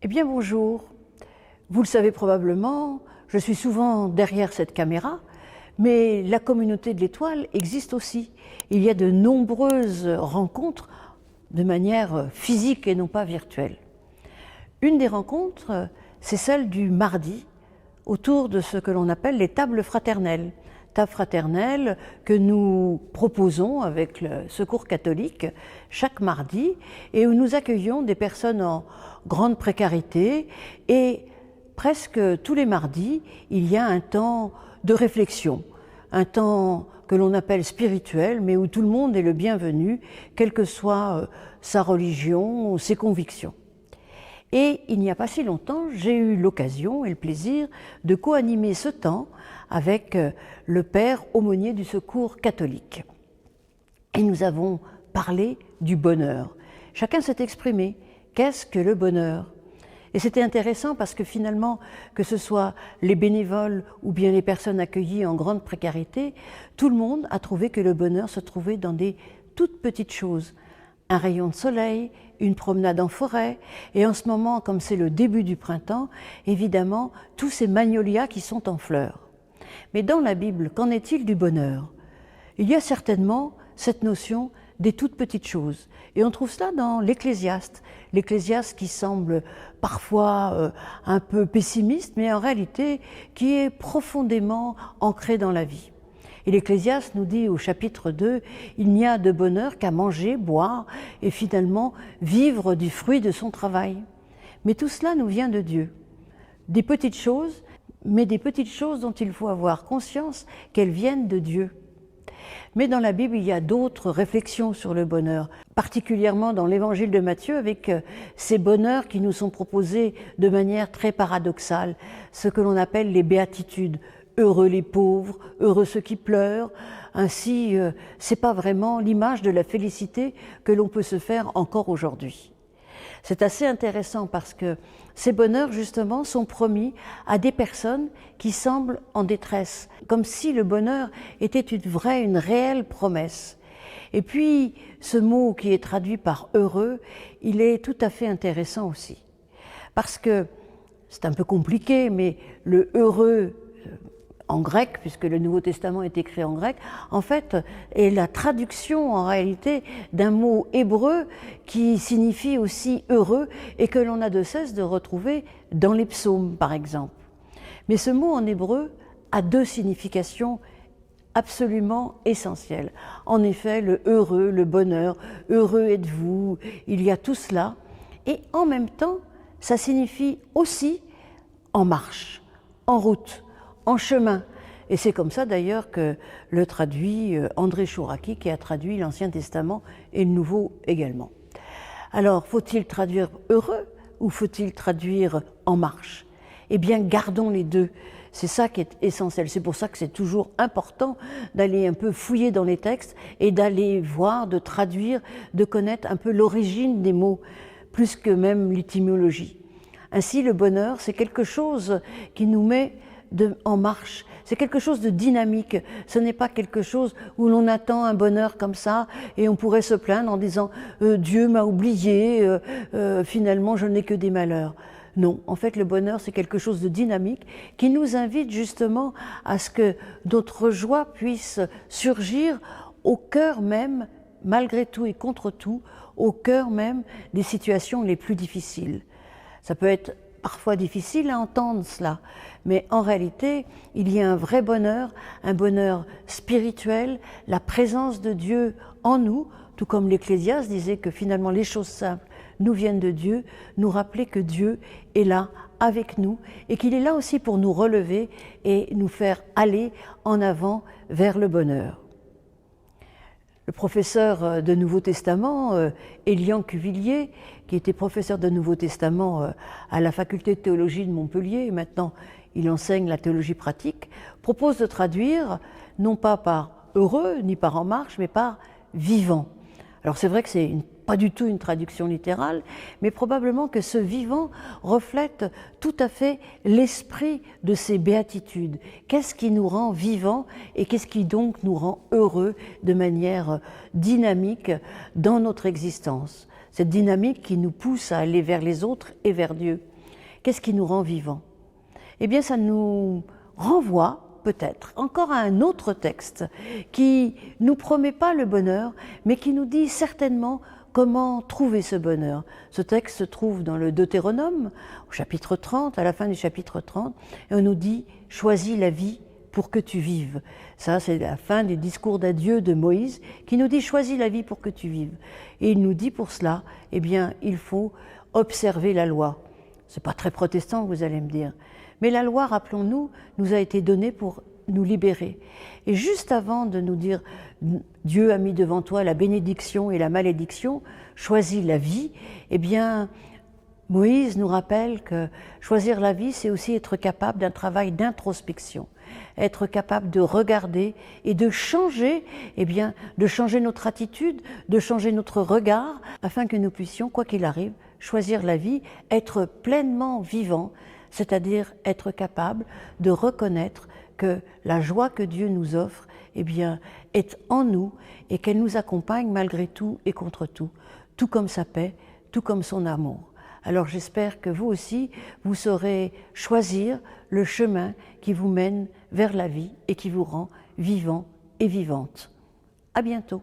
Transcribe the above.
Eh bien bonjour, vous le savez probablement, je suis souvent derrière cette caméra, mais la communauté de l'Étoile existe aussi. Il y a de nombreuses rencontres de manière physique et non pas virtuelle. Une des rencontres, c'est celle du mardi, autour de ce que l'on appelle les tables fraternelles. Tables fraternelles que nous proposons avec le Secours catholique chaque mardi et où nous accueillons des personnes en grande précarité et presque tous les mardis, il y a un temps de réflexion, un temps que l'on appelle spirituel, mais où tout le monde est le bienvenu, quelle que soit sa religion ou ses convictions. Et il n'y a pas si longtemps, j'ai eu l'occasion et le plaisir de co-animer ce temps avec le père aumônier du Secours catholique. Et nous avons parlé du bonheur. Chacun s'est exprimé. Qu'est-ce que le bonheur? Et c'était intéressant parce que finalement, que ce soit les bénévoles ou bien les personnes accueillies en grande précarité, tout le monde a trouvé que le bonheur se trouvait dans des toutes petites choses. Un rayon de soleil, une promenade en forêt, et en ce moment, comme c'est le début du printemps, évidemment, tous ces magnolias qui sont en fleurs. Mais dans la Bible, qu'en est-il du bonheur? Il y a certainement cette notion des toutes petites choses. Et on trouve cela dans l'Ecclésiaste. L'Ecclésiaste qui semble parfois un peu pessimiste, mais en réalité qui est profondément ancré dans la vie. Et l'Ecclésiaste nous dit au chapitre 2, il n'y a de bonheur qu'à manger, boire et finalement vivre du fruit de son travail. Mais tout cela nous vient de Dieu. Des petites choses, mais des petites choses dont il faut avoir conscience qu'elles viennent de Dieu. Mais dans la Bible, il y a d'autres réflexions sur le bonheur, particulièrement dans l'Évangile de Matthieu, avec ces bonheurs qui nous sont proposés de manière très paradoxale, ce que l'on appelle les béatitudes. Heureux les pauvres, heureux ceux qui pleurent. Ainsi, c'est pas vraiment l'image de la félicité que l'on peut se faire encore aujourd'hui. C'est assez intéressant parce que ces bonheurs, justement, sont promis à des personnes qui semblent en détresse, comme si le bonheur était une réelle promesse. Et puis, ce mot qui est traduit par heureux, il est tout à fait intéressant aussi. Parce que c'est un peu compliqué, mais le heureux en grec, puisque le Nouveau Testament est écrit en grec, en fait, est la traduction en réalité d'un mot hébreu qui signifie aussi heureux et que l'on a de cesse de retrouver dans les psaumes, par exemple. Mais ce mot en hébreu a deux significations absolument essentielles. En effet, le heureux, le bonheur, heureux êtes-vous, il y a tout cela. Et en même temps, ça signifie aussi en marche, en route, en chemin. Et c'est comme ça d'ailleurs que le traduit André Chouraqui, qui a traduit l'Ancien Testament et le Nouveau également. Alors, faut-il traduire heureux ou faut-il traduire en marche? Eh bien, gardons les deux. C'est ça qui est essentiel. C'est pour ça que c'est toujours important d'aller un peu fouiller dans les textes et d'aller voir, de traduire, de connaître un peu l'origine des mots, plus que même l'étymologie. Ainsi, le bonheur, c'est quelque chose qui nous met en marche. C'est quelque chose de dynamique. Ce n'est pas quelque chose où l'on attend un bonheur comme ça et on pourrait se plaindre en disant Dieu m'a oublié, finalement je n'ai que des malheurs. Non, en fait le bonheur c'est quelque chose de dynamique qui nous invite justement à ce que notre joie puisse surgir au cœur même, malgré tout et contre tout, au cœur même des situations les plus difficiles. Ça peut être parfois difficile à entendre cela, mais en réalité, il y a un vrai bonheur, un bonheur spirituel, la présence de Dieu en nous, tout comme l'Ecclésiaste disait que finalement les choses simples nous viennent de Dieu, nous rappeler que Dieu est là avec nous et qu'il est là aussi pour nous relever et nous faire aller en avant vers le bonheur. Le professeur de Nouveau Testament, Élian Cuvillier, qui était professeur de Nouveau Testament à la faculté de théologie de Montpellier, et maintenant il enseigne la théologie pratique, propose de traduire non pas par heureux ni par en marche, mais par vivant. Alors c'est vrai que c'est pas du tout une traduction littérale, mais probablement que ce vivant reflète tout à fait l'esprit de ces béatitudes. Qu'est-ce qui nous rend vivants et qu'est-ce qui donc nous rend heureux de manière dynamique dans notre existence? Cette dynamique qui nous pousse à aller vers les autres et vers Dieu. qu'est-ce qui nous rend vivants? Eh bien, ça nous renvoie peut-être encore à un autre texte qui ne nous promet pas le bonheur, mais qui nous dit certainement comment trouver ce bonheur. Ce texte se trouve dans le Deutéronome, au chapitre 30, à la fin du chapitre 30, et on nous dit « Choisis la vie pour que tu vives ». Ça, c'est la fin des discours d'adieu de Moïse, qui nous dit « Choisis la vie pour que tu vives ». Et il nous dit pour cela, eh bien, il faut observer la loi. C'est pas très protestant, vous allez me dire. Mais la loi, rappelons-nous, nous a été donnée pour nous libérer. Et juste avant de nous dire « Dieu a mis devant toi la bénédiction et la malédiction, choisis la vie », eh bien, Moïse nous rappelle que choisir la vie, c'est aussi être capable d'un travail d'introspection, être capable de regarder et de changer, eh bien, de changer notre attitude, de changer notre regard, afin que nous puissions, quoi qu'il arrive, choisir la vie, être pleinement vivant, c'est-à-dire être capable de reconnaître que la joie que Dieu nous offre, eh bien, est en nous et qu'elle nous accompagne malgré tout et contre tout, tout comme sa paix, tout comme son amour. Alors j'espère que vous aussi, vous saurez choisir le chemin qui vous mène vers la vie et qui vous rend vivant et vivante. À bientôt.